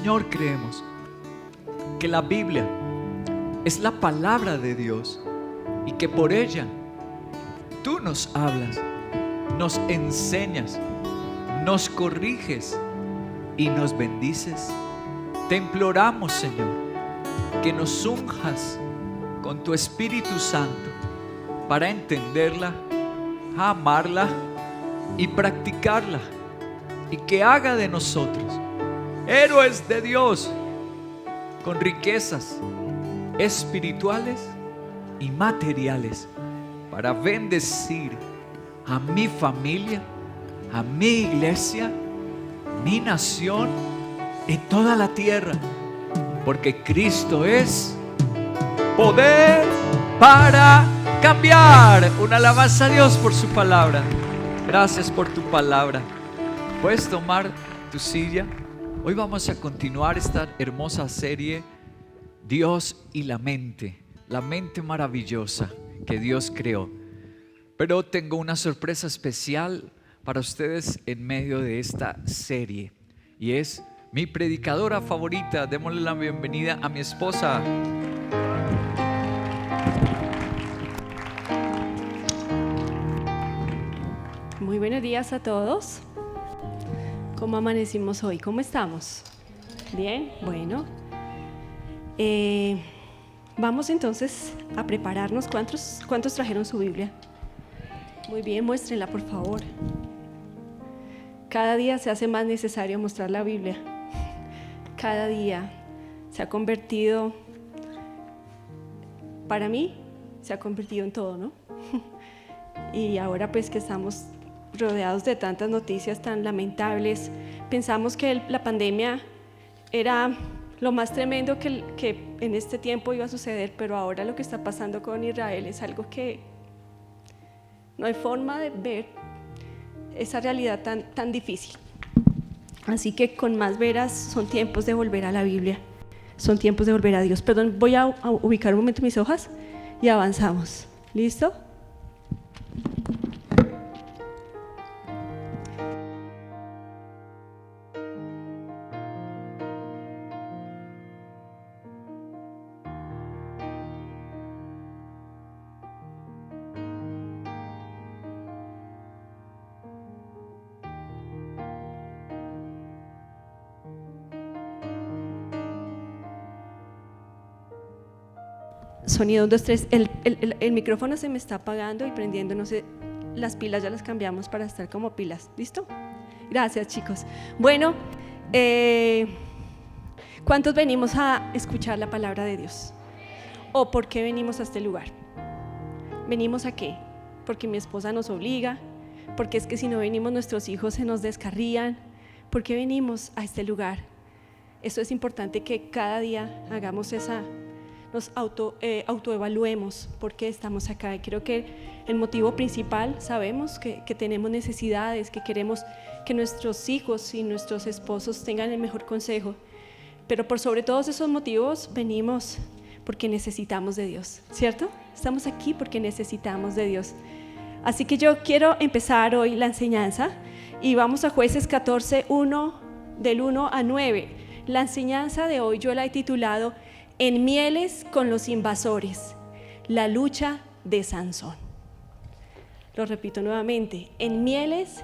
Señor, creemos que la Biblia es la palabra de Dios y que por ella tú nos hablas, nos enseñas, nos corriges y nos bendices. Te imploramos, Señor, que nos unjas con tu Espíritu Santo para entenderla, amarla y practicarla, y que haga de nosotros héroes de Dios con riquezas espirituales y materiales para bendecir a mi familia, a mi iglesia, mi nación y toda la tierra, porque Cristo es poder para cambiar. Una alabanza a Dios por su palabra. Gracias por tu palabra. Puedes tomar tu silla. Hoy vamos a continuar esta hermosa serie, Dios y la mente maravillosa que Dios creó. Pero tengo una sorpresa especial para ustedes en medio de esta serie, y es mi predicadora favorita. Démosle la bienvenida a mi esposa. Muy buenos días a todos. ¿Cómo amanecimos hoy? ¿Cómo estamos? ¿Bien? Bueno. Vamos entonces a prepararnos. ¿Cuántos trajeron su Biblia? Muy bien, muéstrenla por favor. Cada día se hace más necesario mostrar la Biblia. Cada día se ha convertido, para mí, se ha convertido en todo, ¿no? Y ahora pues que estamos rodeados de tantas noticias tan lamentables, pensamos que la pandemia era lo más tremendo que en este tiempo iba a suceder, pero ahora lo que está pasando con Israel es algo que no hay forma de ver esa realidad tan difícil. Así que con más veras son tiempos de volver a la Biblia, son tiempos de volver a Dios. Perdón, voy a ubicar un momento mis hojas y avanzamos. ¿Listo? Sonido 1, 2, 3. El micrófono se me está apagando y prendiendo, no sé, las pilas ya las cambiamos para estar como pilas. ¿Listo? Gracias, chicos. Bueno, ¿cuántos venimos a escuchar la palabra de Dios? ¿O por qué venimos a este lugar? ¿Venimos a qué? Porque mi esposa nos obliga, porque es que si no venimos nuestros hijos se nos descarrían. ¿Por qué venimos a este lugar? Eso es importante, que cada día hagamos nos autoevaluemos por qué estamos acá. Y creo que el motivo principal, sabemos que tenemos necesidades, que queremos que nuestros hijos y nuestros esposos tengan el mejor consejo, pero por sobre todos esos motivos venimos porque necesitamos de Dios, ¿cierto? Estamos aquí porque necesitamos de Dios. Así que yo quiero empezar hoy la enseñanza y vamos a Jueces 14, del 1 a 9. La enseñanza de hoy yo la he titulado En mieles con los invasores, la lucha de Sansón. Lo repito nuevamente, en mieles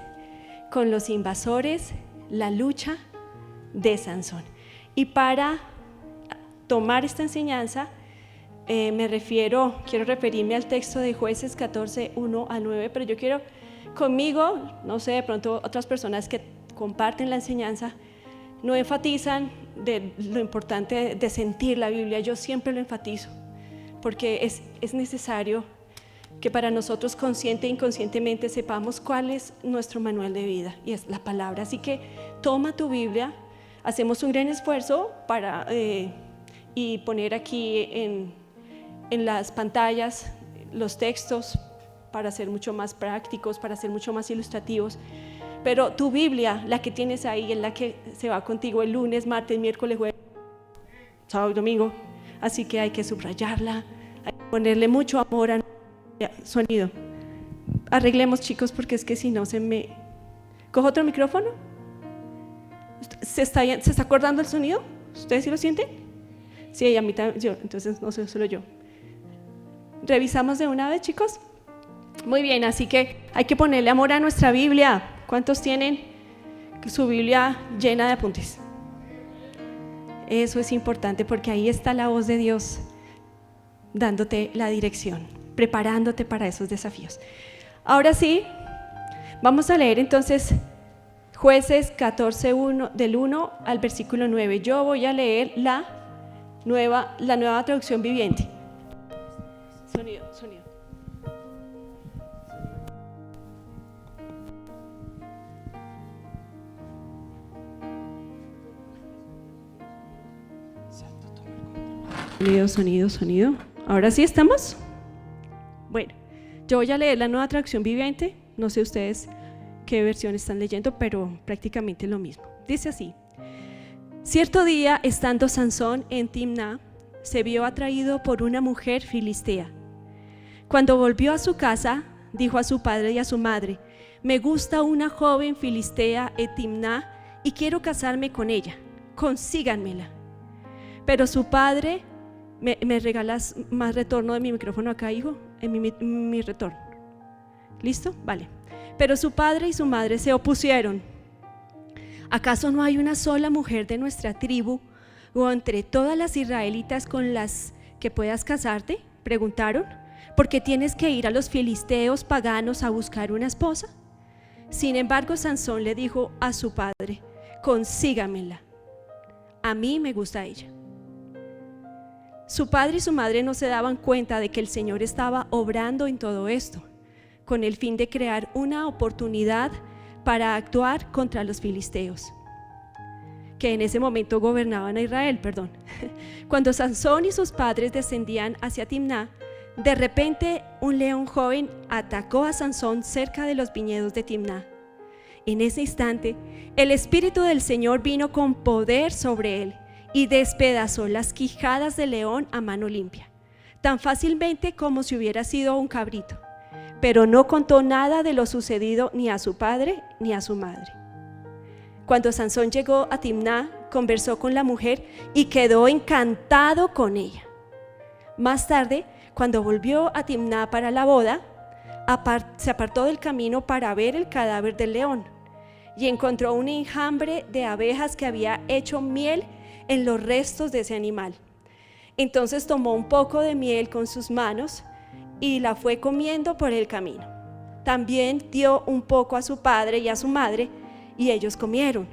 con los invasores, la lucha de Sansón. Y para tomar esta enseñanza, quiero referirme al texto de Jueces 14, 1 a 9, pero yo quiero conmigo, no sé, de pronto otras personas que comparten la enseñanza no enfatizan de lo importante de sentir la Biblia. Yo siempre lo enfatizo porque es necesario que para nosotros consciente e inconscientemente sepamos cuál es nuestro manual de vida, y es la palabra. Así que toma tu Biblia, hacemos un gran esfuerzo para y poner aquí en las pantallas los textos para ser mucho más prácticos, para ser mucho más ilustrativos. Pero tu Biblia, la que tienes ahí, es la que se va contigo el lunes, martes, miércoles, jueves, sábado y domingo. Así que hay que subrayarla, hay que ponerle mucho amor a sonido. Arreglemos, chicos, porque es que si no se me... ¿Cojo otro micrófono? ¿Se está acordando el sonido? ¿Ustedes sí lo sienten? Sí, a mí también, yo, entonces no soy solo yo. ¿Revisamos de una vez, chicos? Muy bien, así que hay que ponerle amor a nuestra Biblia. ¿Cuántos tienen su Biblia llena de apuntes? Eso es importante porque ahí está la voz de Dios dándote la dirección, preparándote para esos desafíos. Ahora sí, vamos a leer entonces Jueces 14, del 1 al versículo 9. Yo voy a leer la nueva traducción viviente. Sonido. Sonido. ¿Ahora sí estamos? Bueno, yo voy a leer la nueva traducción viviente. No sé ustedes qué versión están leyendo, pero prácticamente lo mismo. Dice así: cierto día, estando Sansón en Timná, se vio atraído por una mujer filistea. Cuando volvió a su casa, dijo a su padre y a su madre: me gusta una joven filistea en Timná y quiero casarme con ella, consíganmela. Pero su padre... ¿Me regalas más retorno de mi micrófono acá, hijo? En mi retorno. ¿Listo? Vale. Pero su padre y su madre se opusieron. ¿Acaso no hay una sola mujer de nuestra tribu o entre todas las israelitas con las que puedas casarte? Preguntaron. ¿Por qué tienes que ir a los filisteos paganos a buscar una esposa? Sin embargo, Sansón le dijo a su padre: consígamela. A mí me gusta ella. Su padre y su madre no se daban cuenta de que el Señor estaba obrando en todo esto, con el fin de crear una oportunidad para actuar contra los filisteos, que en ese momento gobernaban a Israel. Cuando Sansón y sus padres descendían hacia Timná, de repente un león joven atacó a Sansón cerca de los viñedos de Timná. En ese instante, el Espíritu del Señor vino con poder sobre él y despedazó las quijadas del león a mano limpia, tan fácilmente como si hubiera sido un cabrito, pero no contó nada de lo sucedido ni a su padre ni a su madre. Cuando Sansón llegó a Timná, conversó con la mujer y quedó encantado con ella. Más tarde, cuando volvió a Timná para la boda, se apartó del camino para ver el cadáver del león y encontró un enjambre de abejas que había hecho miel en los restos de ese animal. Entonces tomó un poco de miel con sus manos y la fue comiendo por el camino. También dio un poco a su padre y a su madre y ellos comieron,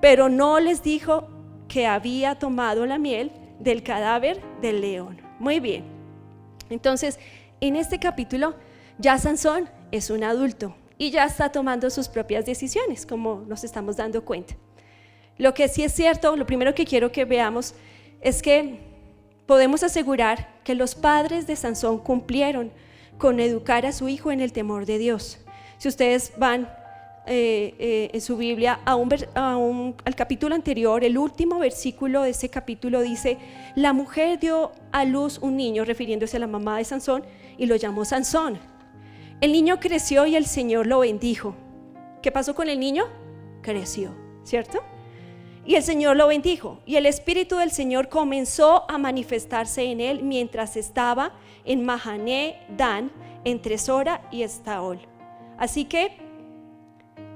pero no les dijo que había tomado la miel del cadáver del león. Muy bien, entonces en este capítulo ya Sansón es un adulto y ya está tomando sus propias decisiones, como nos estamos dando cuenta. Lo que sí es cierto, lo primero que quiero que veamos es que podemos asegurar que los padres de Sansón cumplieron con educar a su hijo en el temor de Dios. Si ustedes van en su Biblia al capítulo anterior, el último versículo de ese capítulo dice: la mujer dio a luz un niño, refiriéndose a la mamá de Sansón, y lo llamó Sansón. El niño creció y el Señor lo bendijo. ¿Qué pasó con el niño? Creció, ¿cierto? Y el Señor lo bendijo, y el Espíritu del Señor comenzó a manifestarse en él mientras estaba en Mahané Dan, entre Sora y Estaol. Así que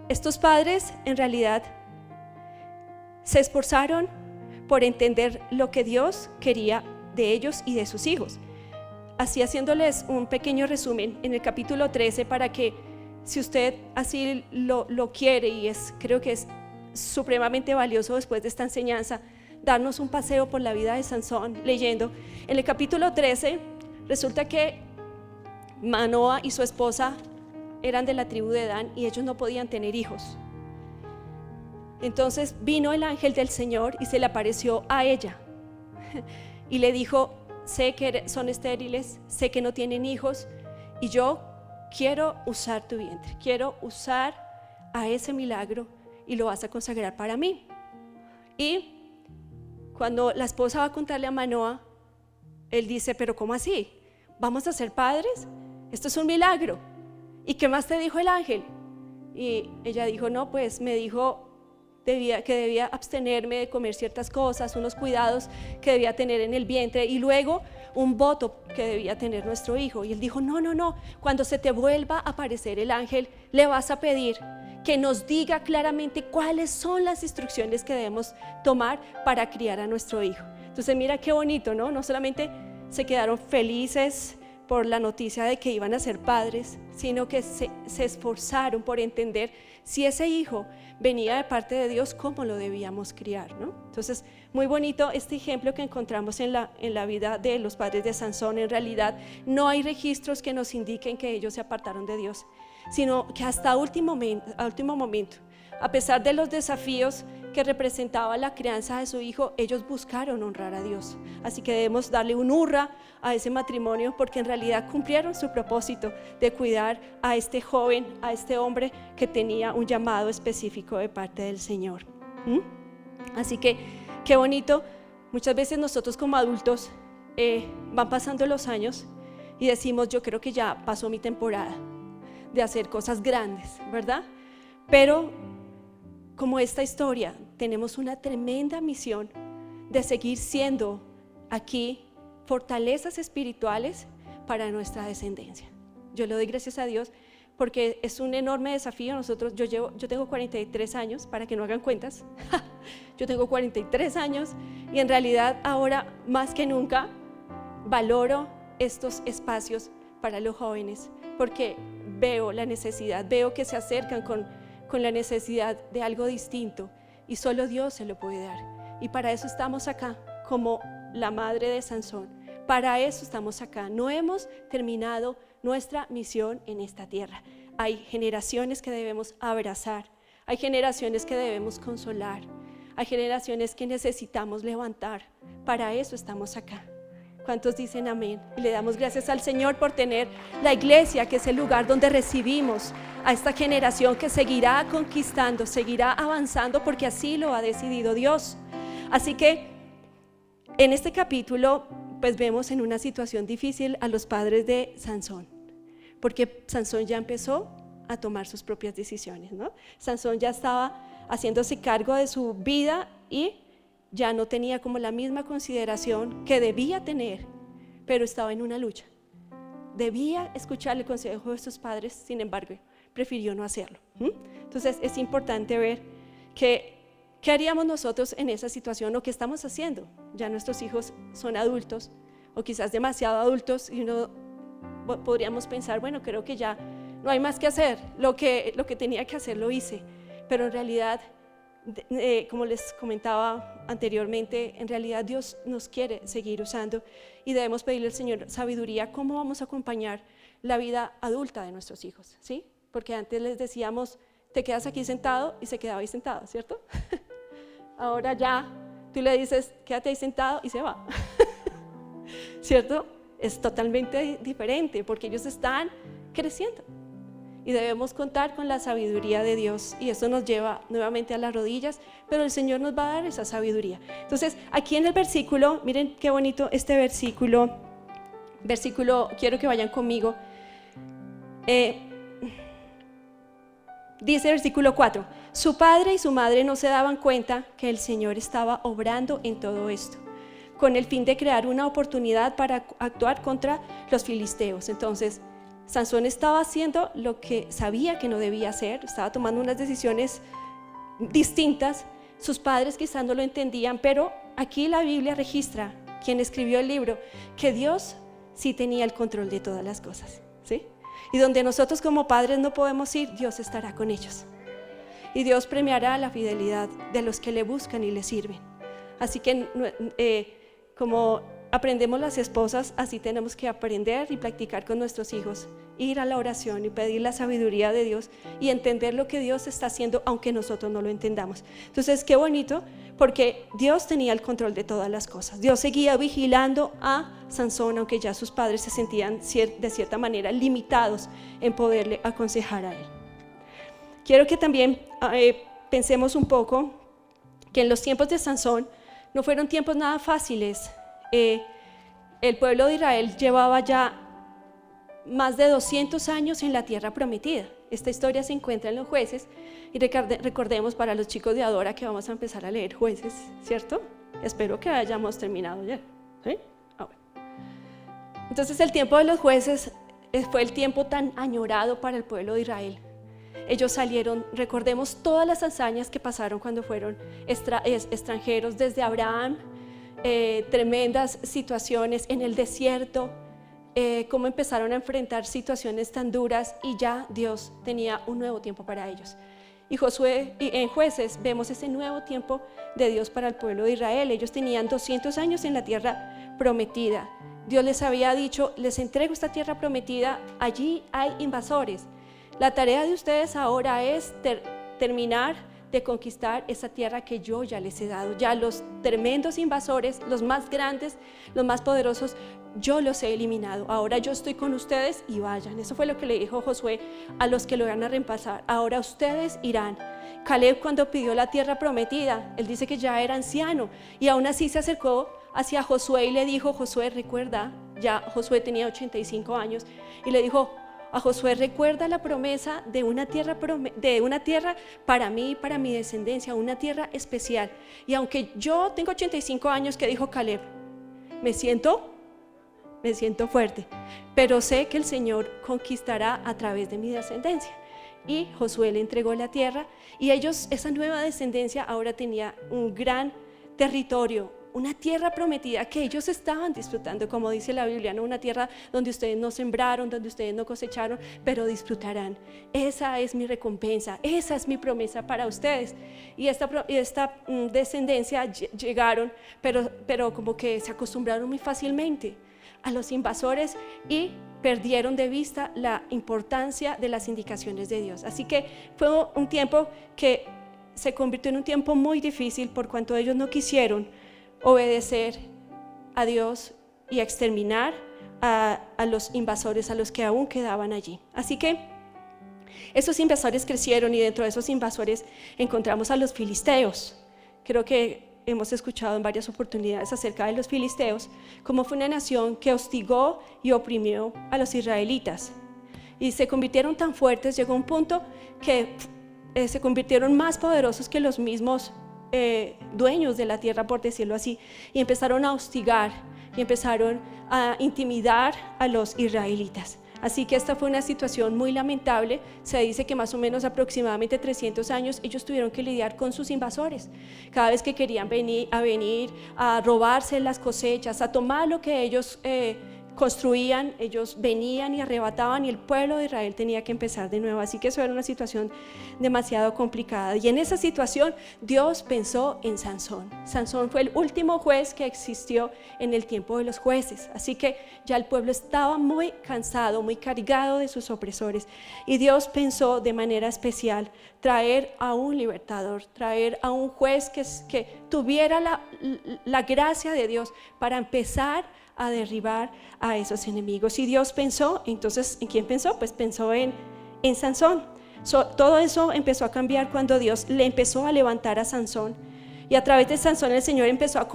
estos padres en realidad se esforzaron por entender lo que Dios quería de ellos y de sus hijos. Así, haciéndoles un pequeño resumen en el capítulo 13, para que si usted así lo quiere, y creo que es supremamente valioso después de esta enseñanza, darnos un paseo por la vida de Sansón leyendo. En el capítulo 13 resulta que Manoa y su esposa eran de la tribu de Dan y ellos no podían tener hijos. Entonces vino el ángel del Señor y se le apareció a ella y le dijo: sé que son estériles, sé que no tienen hijos, y yo quiero usar tu vientre, quiero usar a ese milagro y lo vas a consagrar para mí. Y cuando la esposa va a contarle a Manoa, él dice: pero ¿cómo así? ¿Vamos a ser padres? Esto es un milagro. ¿Y qué más te dijo el ángel? Y ella dijo: no, pues me dijo que debía abstenerme de comer ciertas cosas, unos cuidados que debía tener en el vientre y luego un voto que debía tener nuestro hijo. Y él dijo, no, cuando se te vuelva a aparecer el ángel, le vas a pedir que nos diga claramente cuáles son las instrucciones que debemos tomar para criar a nuestro hijo. Entonces mira qué bonito, ¿no? No solamente se quedaron felices por la noticia de que iban a ser padres, sino que se esforzaron por entender si ese hijo venía de parte de Dios, cómo lo debíamos criar, ¿no? Entonces, muy bonito este ejemplo que encontramos en la vida de los padres de Sansón. En realidad, no hay registros que nos indiquen que ellos se apartaron de Dios, sino que hasta último momento, a pesar de los desafíos que representaba la crianza de su hijo, ellos buscaron honrar a Dios. Así que debemos darle un hurra a ese matrimonio, porque en realidad cumplieron su propósito de cuidar a este joven, a este hombre que tenía un llamado específico de parte del Señor. Así que qué bonito. Muchas veces nosotros como adultos van pasando los años y decimos, yo creo que ya pasó mi temporada de hacer cosas grandes, ¿verdad? Pero como esta historia, tenemos una tremenda misión de seguir siendo aquí fortalezas espirituales para nuestra descendencia. Yo le doy gracias a Dios porque es un enorme desafío. Yo tengo 43 años, para que no hagan cuentas. Yo tengo 43 años y en realidad ahora más que nunca valoro estos espacios para los jóvenes, porque veo la necesidad, veo que se acercan con la necesidad de algo distinto y solo Dios se lo puede dar. Y para eso estamos acá, como la madre de Sansón. Para eso estamos acá. No hemos terminado nuestra misión en esta tierra. Hay generaciones que debemos abrazar, hay generaciones que debemos consolar, hay generaciones que necesitamos levantar. Para eso estamos acá. ¿Cuántos dicen amén? Y le damos gracias al Señor por tener la iglesia, que es el lugar donde recibimos a esta generación que seguirá conquistando, seguirá avanzando, porque así lo ha decidido Dios. Así que en este capítulo pues vemos en una situación difícil a los padres de Sansón, porque Sansón ya empezó a tomar sus propias decisiones, ¿no? Sansón ya estaba haciéndose cargo de su vida y ya no tenía como la misma consideración que debía tener, pero estaba en una lucha. Debía escuchar el consejo de sus padres, sin embargo, prefirió no hacerlo. Entonces es importante ver qué haríamos nosotros en esa situación, o qué estamos haciendo. Ya nuestros hijos son adultos, o quizás demasiado adultos, y podríamos pensar, bueno, creo que ya no hay más que hacer, lo que tenía que hacer lo hice, pero en realidad, como les comentaba anteriormente, en realidad Dios nos quiere seguir usando y debemos pedirle al Señor sabiduría. ¿Cómo vamos a acompañar la vida adulta de nuestros hijos? ¿Sí? Porque antes les decíamos, te quedas aquí sentado, y se quedaba ahí sentado, ¿cierto? Ahora ya tú le dices, quédate ahí sentado, y se va. ¿Cierto? Es totalmente diferente, porque ellos están creciendo. Y debemos contar con la sabiduría de Dios, y eso nos lleva nuevamente a las rodillas, pero el Señor nos va a dar esa sabiduría. Entonces, aquí en el versículo, miren qué bonito este versículo, quiero que vayan conmigo. Dice versículo 4, su padre y su madre no se daban cuenta que el Señor estaba obrando en todo esto, con el fin de crear una oportunidad para actuar contra los filisteos. Entonces, Sansón estaba haciendo lo que sabía que no debía hacer, estaba tomando unas decisiones distintas. Sus padres quizás no lo entendían, pero aquí la Biblia registra, quien escribió el libro, que Dios sí tenía el control de todas las cosas, ¿sí? Y donde nosotros como padres no podemos ir, Dios estará con ellos. Y Dios premiará la fidelidad de los que le buscan y le sirven. Así que como aprendemos las esposas, así tenemos que aprender y practicar con nuestros hijos, ir a la oración y pedir la sabiduría de Dios y entender lo que Dios está haciendo, aunque nosotros no lo entendamos. Entonces, qué bonito, porque Dios tenía el control de todas las cosas. Dios seguía vigilando a Sansón, aunque ya sus padres se sentían de cierta manera limitados en poderle aconsejar a él. Quiero que también pensemos un poco que en los tiempos de Sansón no fueron tiempos nada fáciles. El pueblo de Israel llevaba ya más de 200 años en la tierra prometida, esta historia se encuentra en los Jueces, y recordemos para los chicos de Adora que vamos a empezar a leer Jueces, ¿cierto? Espero que hayamos terminado ya, ¿sí? Bueno. Entonces el tiempo de los Jueces fue el tiempo tan añorado para el pueblo de Israel. Ellos salieron, recordemos todas las hazañas que pasaron cuando fueron extranjeros, desde Abraham, tremendas situaciones en el desierto, cómo empezaron a enfrentar situaciones tan duras, y ya Dios tenía un nuevo tiempo para ellos. Y Josué, y en Jueces vemos ese nuevo tiempo de Dios para el pueblo de Israel. Ellos tenían 200 años en la tierra prometida. Dios les había dicho, les entrego esta tierra prometida, allí hay invasores. La tarea de ustedes ahora es terminar de conquistar esa tierra que yo ya les he dado. Ya los tremendos invasores, los más grandes, los más poderosos, yo los he eliminado. Ahora yo estoy con ustedes y vayan. Eso fue lo que le dijo Josué a los que lo iban a reemplazar. Ahora ustedes irán. Caleb, cuando pidió la tierra prometida, él dice que ya era anciano, y aún así se acercó hacia Josué y le dijo, Josué, recuerda, ya Josué tenía 85 años, y le dijo a Josué, recuerda la promesa de una tierra para mí y para mi descendencia, una tierra especial. Y aunque yo tengo 85 años, ¿qué dijo Caleb? Me siento fuerte, pero sé que el Señor conquistará a través de mi descendencia. Y Josué le entregó la tierra, y ellos, esa nueva descendencia, ahora tenía un gran territorio, una tierra prometida que ellos estaban disfrutando, como dice la Biblia, ¿no? Una tierra donde ustedes no sembraron, donde ustedes no cosecharon, pero disfrutarán. Esa es mi recompensa, esa es mi promesa para ustedes. Y esta descendencia llegaron, pero como que se acostumbraron muy fácilmente a los invasores y perdieron de vista la importancia de las indicaciones de Dios. Así que fue un tiempo que se convirtió en un tiempo muy difícil, por cuanto ellos no quisieron obedecer a Dios y exterminar a los invasores, a los que aún quedaban allí. Así que esos invasores crecieron, y dentro de esos invasores encontramos a los filisteos. Creo que hemos escuchado en varias oportunidades acerca de los filisteos, como fue una nación que hostigó y oprimió a los israelitas, y se convirtieron tan fuertes, llegó un punto que se convirtieron más poderosos que los mismos dueños de la tierra, por decirlo así, y empezaron a hostigar y empezaron a intimidar a los israelitas. Así que esta fue una situación muy lamentable. Se dice que más o menos aproximadamente 300 años ellos tuvieron que lidiar con sus invasores. Cada vez que querían venir a robarse las cosechas, a tomar lo que ellos construían, ellos venían y arrebataban, y el pueblo de Israel tenía que empezar de nuevo. Así que eso era una situación demasiado complicada, y en esa situación Dios pensó en Sansón. Sansón fue el último juez que existió en el tiempo de los jueces, así que ya el pueblo estaba muy cansado, muy cargado de sus opresores, y Dios pensó de manera especial traer a un libertador, traer a un juez que tuviera la gracia de Dios para empezar a derribar a esos enemigos. Y Dios pensó, entonces, ¿en quién pensó? Pues pensó en Sansón. Todo eso empezó a cambiar cuando Dios le empezó a levantar a Sansón, y a través de Sansón el Señor empezó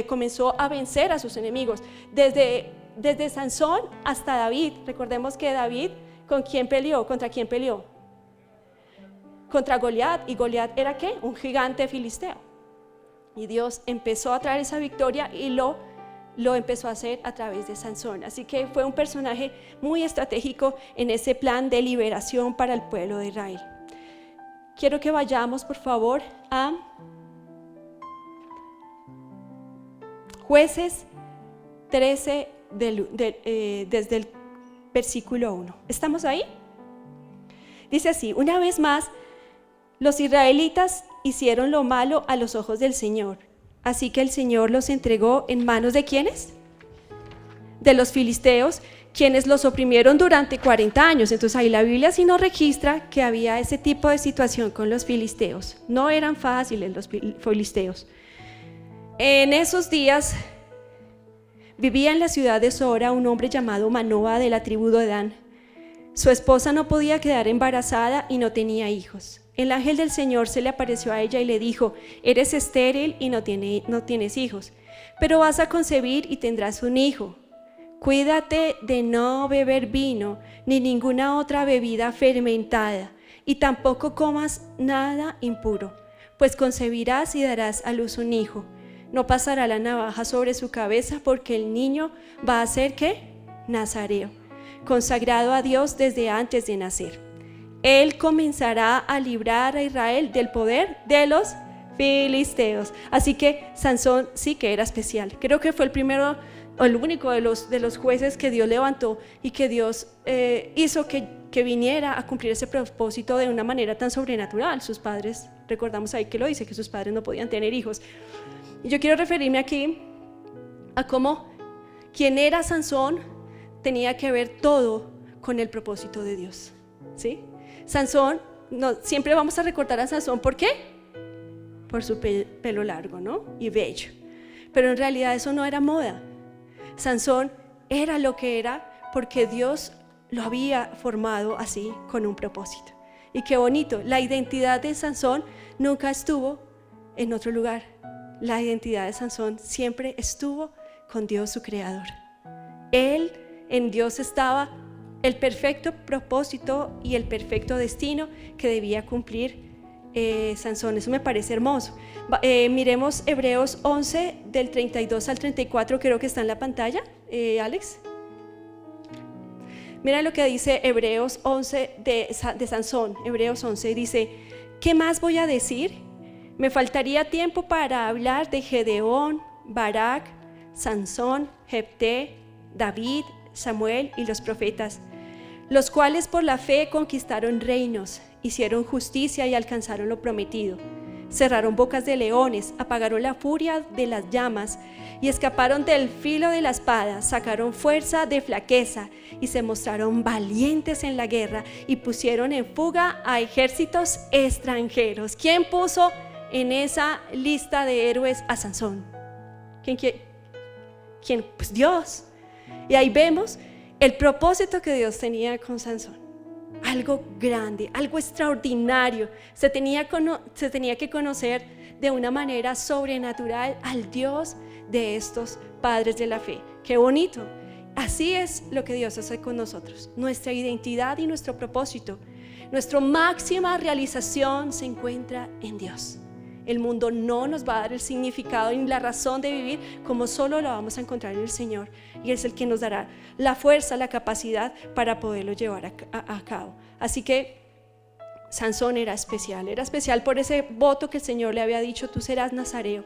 comenzó a vencer a sus enemigos, desde Sansón hasta David. Recordemos que David, ¿con quién peleó? ¿Contra quién peleó? Contra Goliat, y Goliat era ¿qué? Un gigante filisteo, y Dios empezó a traer esa victoria, y lo empezó a hacer a través de Sansón. Así que fue un personaje muy estratégico en ese plan de liberación para el pueblo de Israel. Quiero que vayamos, por favor, a Jueces 13 desde el versículo 1. ¿Estamos ahí? Dice así: una vez más, los israelitas hicieron lo malo a los ojos del Señor. Así que el Señor los entregó en manos ¿de quiénes? De los filisteos, quienes los oprimieron durante 40 años. Entonces ahí la Biblia sí nos registra que había ese tipo de situación con los filisteos. No eran fáciles los filisteos. En esos días vivía en la ciudad de Sora un hombre llamado Manoa, de la tribu de Dan. Su esposa no podía quedar embarazada y no tenía hijos. El ángel del Señor se le apareció a ella y le dijo: eres estéril y no tienes hijos, pero vas a concebir y tendrás un hijo. Cuídate de no beber vino ni ninguna otra bebida fermentada, y tampoco comas nada impuro, pues concebirás y darás a luz un hijo. No pasará la navaja sobre su cabeza, porque el niño va a ser, ¿qué? Nazareo, consagrado a Dios desde antes de nacer. Él comenzará a librar a Israel del poder de los filisteos. Así que Sansón sí que era especial. Creo que fue el primero o el único de los jueces que Dios levantó y que Dios hizo que viniera a cumplir ese propósito de una manera tan sobrenatural. Sus padres, recordamos ahí que lo dice, que sus padres no podían tener hijos. Y yo quiero referirme aquí a cómo quien era Sansón tenía que ver todo con el propósito de Dios, ¿sí? Sansón, siempre vamos a recordar a Sansón, ¿por qué? Por su pelo largo, ¿no? Y bello. Pero en realidad eso no era moda. Sansón era lo que era porque Dios lo había formado así, con un propósito. Y qué bonito, la identidad de Sansón nunca estuvo en otro lugar. La identidad de Sansón siempre estuvo con Dios, su creador. Él, en Dios estaba el perfecto propósito y el perfecto destino que debía cumplir Sansón. Eso me parece hermoso. Miremos Hebreos 11 del 32 al 34, creo que está en la pantalla, Alex. Mira lo que dice Hebreos 11 de Sansón. Hebreos 11 dice: ¿qué más voy a decir? Me faltaría tiempo para hablar de Gedeón, Barak, Sansón, Jefté, David, Samuel y los profetas, los cuales por la fe conquistaron reinos, hicieron justicia y alcanzaron lo prometido. Cerraron bocas de leones, apagaron la furia de las llamas y escaparon del filo de la espada, sacaron fuerza de flaqueza y se mostraron valientes en la guerra y pusieron en fuga a ejércitos extranjeros. ¿Quién puso en esa lista de héroes a Sansón? ¿Quién? Pues Dios. Y ahí vemos el propósito que Dios tenía con Sansón. Algo grande, algo extraordinario. Se tenía que conocer de una manera sobrenatural al Dios de estos padres de la fe. ¡Qué bonito! Así es lo que Dios hace con nosotros. Nuestra identidad y nuestro propósito, nuestra máxima realización se encuentra en Dios. El mundo no nos va a dar el significado ni la razón de vivir como solo lo vamos a encontrar en el Señor. Y es el que nos dará la fuerza, la capacidad para poderlo llevar a cabo. Así que Sansón era especial por ese voto que el Señor le había dicho: tú serás nazareo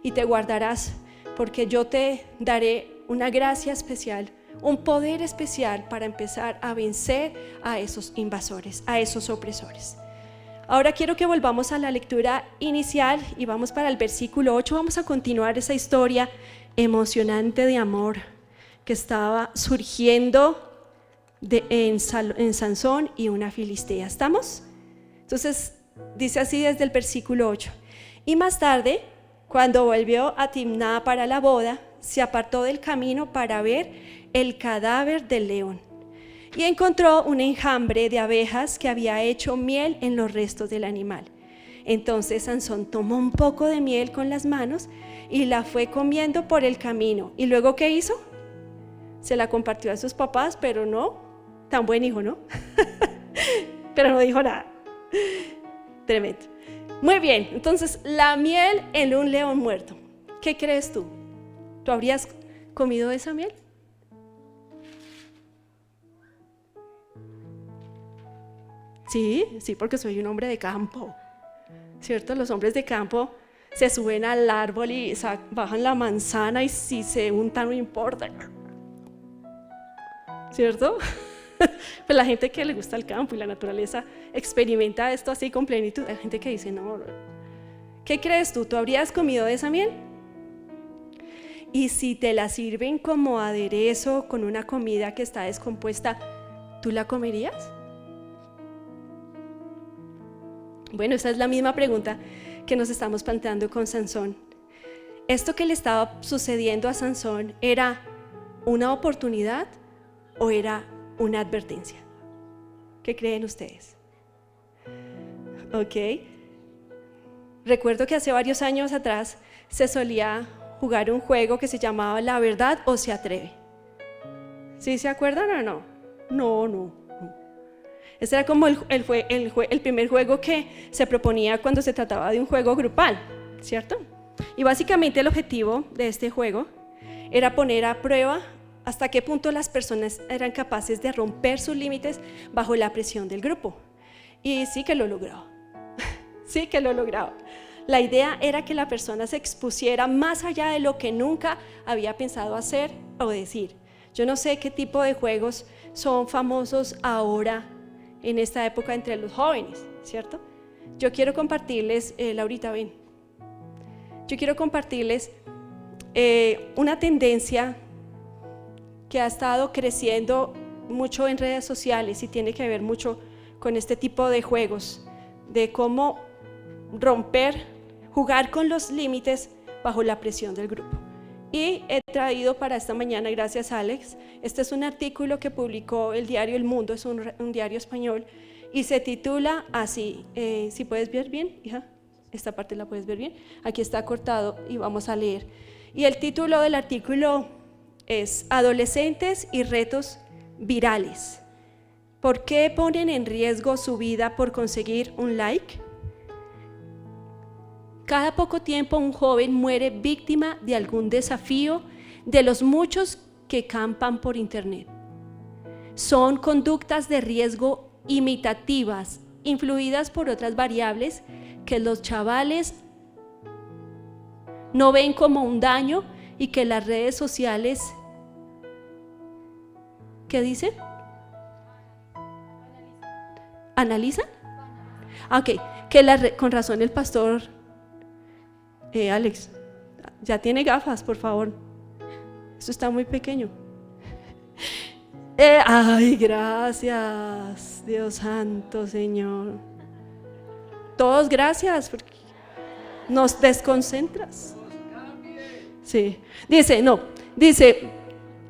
y te guardarás, porque yo te daré una gracia especial, un poder especial para empezar a vencer a esos invasores, a esos opresores. Ahora quiero que volvamos a la lectura inicial y vamos para el versículo 8. Vamos a continuar esa historia emocionante de amor que estaba surgiendo en Sansón y una filistea. ¿Estamos? Entonces dice así desde el versículo 8: y más tarde, cuando volvió a Timná para la boda, se apartó del camino para ver el cadáver del león. Y encontró un enjambre de abejas que había hecho miel en los restos del animal. Entonces Sansón tomó un poco de miel con las manos y la fue comiendo por el camino. ¿Y luego qué hizo? Se la compartió a sus papás, pero no, tan buen hijo, ¿no? Pero no dijo nada. Tremendo. Muy bien, entonces la miel en un león muerto. ¿Qué crees tú? ¿Tú habrías comido esa miel? Sí, porque soy un hombre de campo, ¿cierto? Los hombres de campo se suben al árbol y bajan la manzana y si se untan no importa, ¿cierto? Pues la gente que le gusta el campo y la naturaleza experimenta esto así con plenitud. Hay gente que dice no. ¿Qué crees tú? ¿Tú habrías comido de esa miel? Y si te la sirven como aderezo con una comida que está descompuesta, ¿tú la comerías? Bueno, esa es la misma pregunta que nos estamos planteando con Sansón. ¿Esto que le estaba sucediendo a Sansón era una oportunidad o era una advertencia? ¿Qué creen ustedes? Ok. Recuerdo que hace varios años atrás se solía jugar un juego que se llamaba La Verdad o Se Atreve. ¿Sí se acuerdan o no? No. Ese era como el primer juego que se proponía cuando se trataba de un juego grupal, ¿cierto? Y básicamente el objetivo de este juego era poner a prueba hasta qué punto las personas eran capaces de romper sus límites bajo la presión del grupo. Y sí que lo logró. Sí que lo lograba. La idea era que la persona se expusiera más allá de lo que nunca había pensado hacer o decir. Yo no sé qué tipo de juegos son famosos ahora en esta época entre los jóvenes, ¿cierto? Yo quiero compartirles, Laurita, ven. Yo quiero compartirles una tendencia que ha estado creciendo mucho en redes sociales y tiene que ver mucho con este tipo de juegos, de cómo jugar con los límites bajo la presión del grupo. Y he traído para esta mañana, gracias Alex, este es un artículo que publicó el diario El Mundo, es un diario español, y se titula así, si puedes ver bien, hija, esta parte la puedes ver bien, aquí está cortado y vamos a leer. Y el título del artículo es Adolescentes y retos virales. ¿Por qué ponen en riesgo su vida por conseguir un like? Cada poco tiempo un joven muere víctima de algún desafío de los muchos que campan por internet. Son conductas de riesgo imitativas, influidas por otras variables que los chavales no ven como un daño y que las redes sociales, ¿qué dice? ¿Analizan? Ok, con razón el pastor Alex, ya tiene gafas, por favor. Esto está muy pequeño. Ay, gracias, Dios santo, Señor. Todos gracias, porque nos desconcentras. Sí, dice,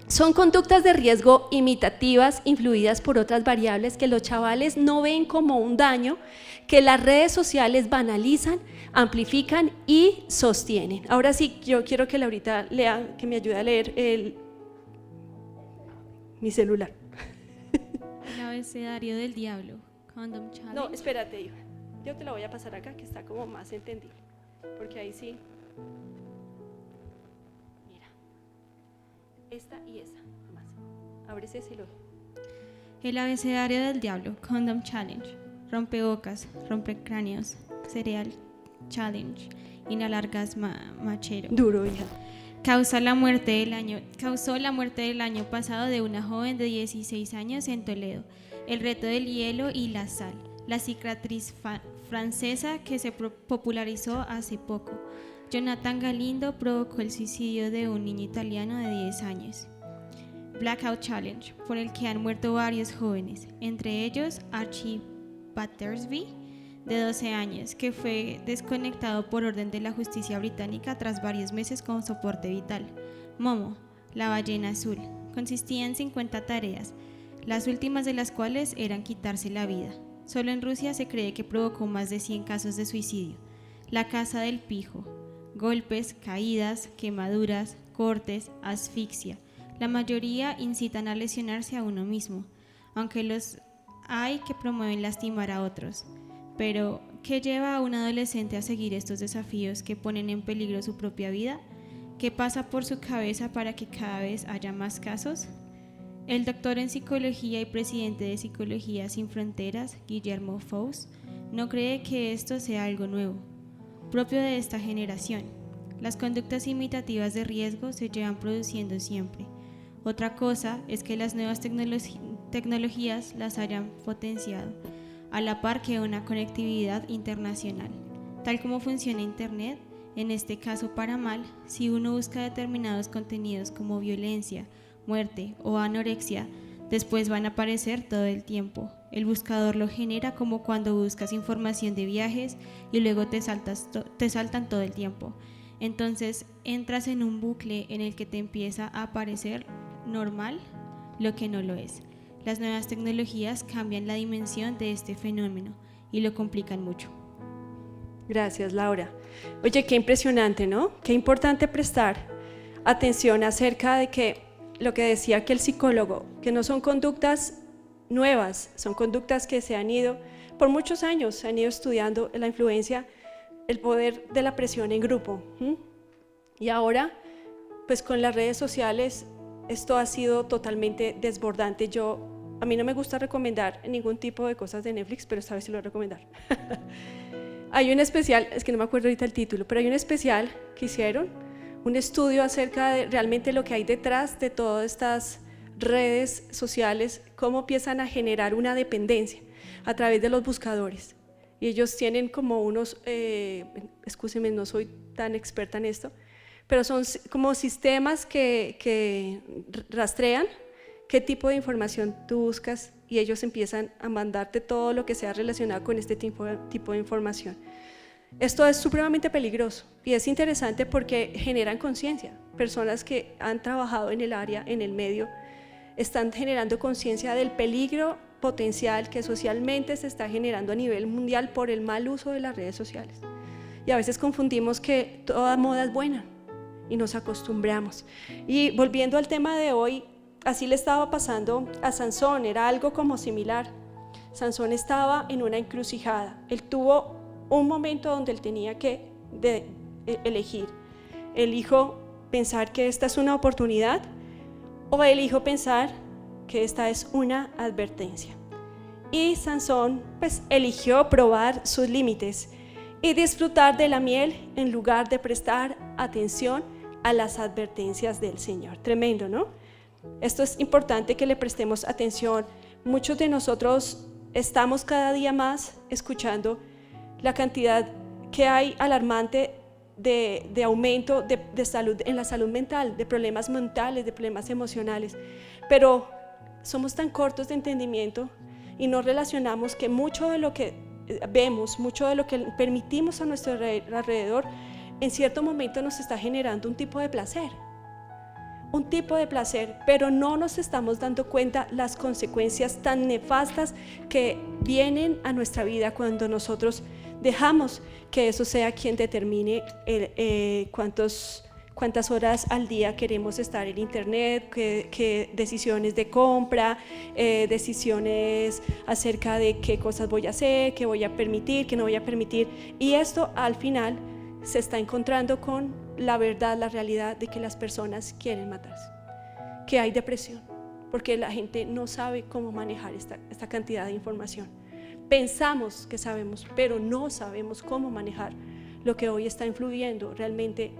son conductas de riesgo imitativas influidas por otras variables que los chavales no ven como un daño, que las redes sociales banalizan, amplifican y sostienen. Ahora sí, yo quiero que Laurita lea, que me ayude a leer mi celular. El abecedario del diablo, Condom Challenge. No, espérate, hija. Yo te la voy a pasar acá, que está como más entendible, porque ahí sí. Mira, esta y esa, más. Ábrese ese ojo. El abecedario del diablo, Condom Challenge. Rompebocas, rompecráneos, cereal challenge, inhalar gas machero. Duro, hija. Causó la muerte del año pasado de una joven de 16 años en Toledo. El reto del hielo y la sal, la cicatriz francesa que se popularizó hace poco. Jonathan Galindo provocó el suicidio de un niño italiano de 10 años. Blackout Challenge, por el que han muerto varios jóvenes, entre ellos Archie Battersby, de 12 años, que fue desconectado por orden de la justicia británica tras varios meses con soporte vital. Momo, la ballena azul, consistía en 50 tareas, las últimas de las cuales eran quitarse la vida. Solo en Rusia se cree que provocó más de 100 casos de suicidio. La caza del pijo, golpes, caídas, quemaduras, cortes, asfixia. La mayoría incitan a lesionarse a uno mismo, aunque los hay que promueven lastimar a otros. Pero, ¿qué lleva a un adolescente a seguir estos desafíos que ponen en peligro su propia vida? ¿Qué pasa por su cabeza para que cada vez haya más casos? El doctor en psicología y presidente de Psicología Sin Fronteras, Guillermo Fous, no cree que esto sea algo nuevo, propio de esta generación. Las conductas imitativas de riesgo se llevan produciendo siempre. Otra cosa es que las nuevas tecnologías las hayan potenciado, a la par que una conectividad internacional. Tal como funciona Internet, en este caso para mal, si uno busca determinados contenidos como violencia, muerte o anorexia, después van a aparecer todo el tiempo. El buscador lo genera como cuando buscas información de viajes y luego te saltan todo el tiempo. Entonces entras en un bucle en el que te empieza a aparecer normal lo que no lo es. Las nuevas tecnologías cambian la dimensión de este fenómeno y lo complican mucho. Gracias, Laura. Oye, qué impresionante, ¿no? Qué importante prestar atención acerca de que lo que decía que el psicólogo, que no son conductas nuevas, son conductas que se han ido, por muchos años se han ido estudiando la influencia, el poder de la presión en grupo. Y ahora, pues con las redes sociales, esto ha sido totalmente desbordante. A mí no me gusta recomendar ningún tipo de cosas de Netflix, pero esta vez sí lo voy a recomendar. Hay un especial, es que no me acuerdo ahorita el título, pero hay un especial que hicieron, un estudio acerca de realmente lo que hay detrás de todas estas redes sociales, cómo empiezan a generar una dependencia a través de los buscadores. Y ellos tienen como unos, excúsenme, no soy tan experta en esto, pero son como sistemas que rastrean qué tipo de información tú buscas y ellos empiezan a mandarte todo lo que sea relacionado con este tipo de información. Esto es supremamente peligroso y es interesante porque generan conciencia. Personas que han trabajado en el área, en el medio, están generando conciencia del peligro potencial que socialmente se está generando a nivel mundial por el mal uso de las redes sociales. Y a veces confundimos que toda moda es buena y nos acostumbramos. Y volviendo al tema de hoy, así le estaba pasando a Sansón, era algo como similar. Sansón estaba en una encrucijada. Él tuvo un momento donde él tenía que elegir. Elijo pensar que esta es una oportunidad o elijo pensar que esta es una advertencia. Y Sansón pues eligió probar sus límites y disfrutar de la miel en lugar de prestar atención a las advertencias del Señor. Tremendo, ¿no? Esto es importante que le prestemos atención. Muchos de nosotros estamos cada día más escuchando la cantidad que hay alarmante de aumento de salud, en la salud mental, de problemas mentales, de problemas emocionales, pero somos tan cortos de entendimiento y no relacionamos que mucho de lo que vemos, mucho de lo que permitimos a nuestro alrededor, en cierto momento nos está generando un tipo de placer, pero no nos estamos dando cuenta las consecuencias tan nefastas que vienen a nuestra vida cuando nosotros dejamos que eso sea quien determine cuántas horas al día queremos estar en internet, qué decisiones de compra, decisiones acerca de qué cosas voy a hacer, qué voy a permitir, qué no voy a permitir. Y esto al final se está encontrando con la verdad, la realidad de que las personas quieren matarse, que hay depresión, porque la gente no sabe cómo manejar esta cantidad de información. Pensamos que sabemos, pero no sabemos cómo manejar lo que hoy está influyendo. Realmente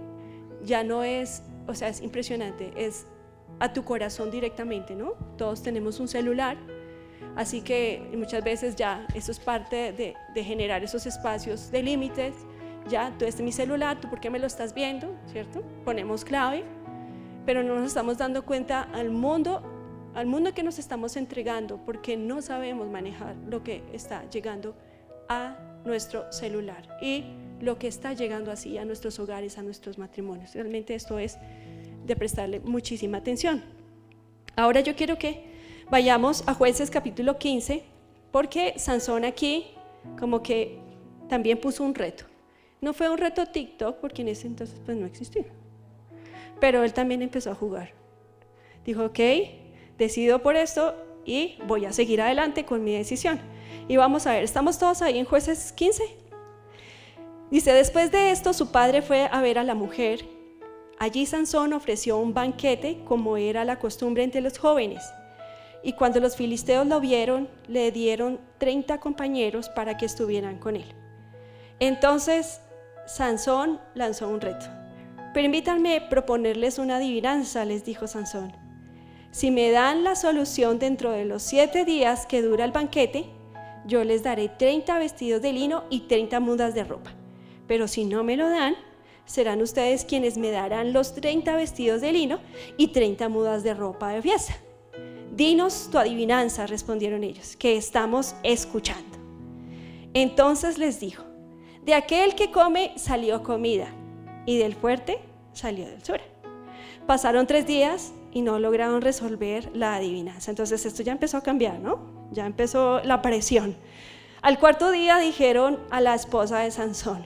ya no es, o sea, es impresionante, es a tu corazón directamente, ¿no? Todos tenemos un celular, así que muchas veces ya eso es parte de generar esos espacios de límites. Ya, tú, este es mi celular, ¿tú por qué me lo estás viendo? ¿Cierto? Ponemos clave, pero no nos estamos dando cuenta al mundo que nos estamos entregando, porque no sabemos manejar lo que está llegando a nuestro celular y lo que está llegando así a nuestros hogares, a nuestros matrimonios. Realmente esto es de prestarle muchísima atención. Ahora yo quiero que vayamos a Jueces capítulo 15, porque Sansón aquí como que también puso un reto. No fue un reto TikTok, porque en ese entonces pues no existía, pero él también empezó a jugar. Dijo, ok, decido por esto y voy a seguir adelante con mi decisión. Y vamos a ver, estamos todos ahí en Jueces 15. Dice, después de esto su padre fue a ver a la mujer. Allí Sansón ofreció un banquete como era la costumbre entre los jóvenes. Y cuando los filisteos lo vieron, le dieron 30 compañeros para que estuvieran con él. Entonces Sansón lanzó un reto. Permítanme proponerles una adivinanza, les dijo Sansón. Si me dan la solución dentro de los 7 días que dura el banquete, yo les daré 30 vestidos de lino y 30 mudas de ropa. Pero si no me lo dan, serán ustedes quienes me darán los 30 vestidos de lino y 30 mudas de ropa de fiesta. Dinos tu adivinanza, respondieron ellos, que estamos escuchando. Entonces les dijo, de aquel que come salió comida, y del fuerte salió dulzura. Pasaron 3 días y no lograron resolver la adivinanza. Entonces esto ya empezó a cambiar, ¿no? Ya empezó la presión. Al 4.º día dijeron a la esposa de Sansón,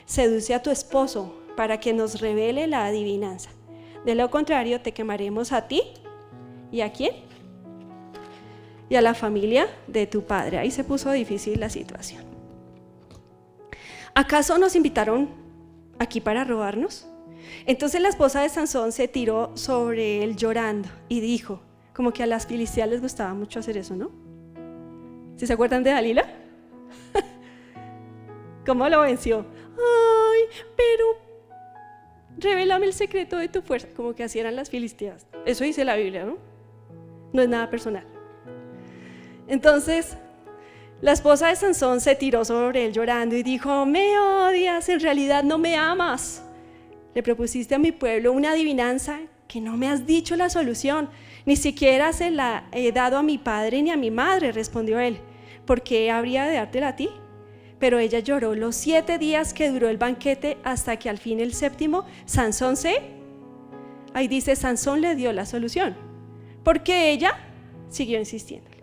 seduce a tu esposo para que nos revele la adivinanza. De lo contrario, te quemaremos a ti ¿Y a quién? Y a la familia de tu padre. Ahí se puso difícil la situación. ¿Acaso nos invitaron aquí para robarnos? Entonces la esposa de Sansón se tiró sobre él llorando y dijo, como que a las filisteas les gustaba mucho hacer eso, ¿no? ¿Sí se acuerdan de Dalila? ¿Cómo lo venció? Ay, pero revélame el secreto de tu fuerza, como que así eran las filisteas. Eso dice la Biblia, ¿no? No es nada personal. Entonces, la esposa de Sansón se tiró sobre él llorando y dijo, me odias, en realidad no me amas. Le propusiste a mi pueblo una adivinanza que no me has dicho la solución, ni siquiera se la he dado a mi padre ni a mi madre, respondió él. ¿Por qué habría de dártela a ti? Pero ella lloró los 7 días que duró el banquete hasta que al fin el 7º, Sansón ahí dice, Sansón le dio la solución, porque ella siguió insistiéndole.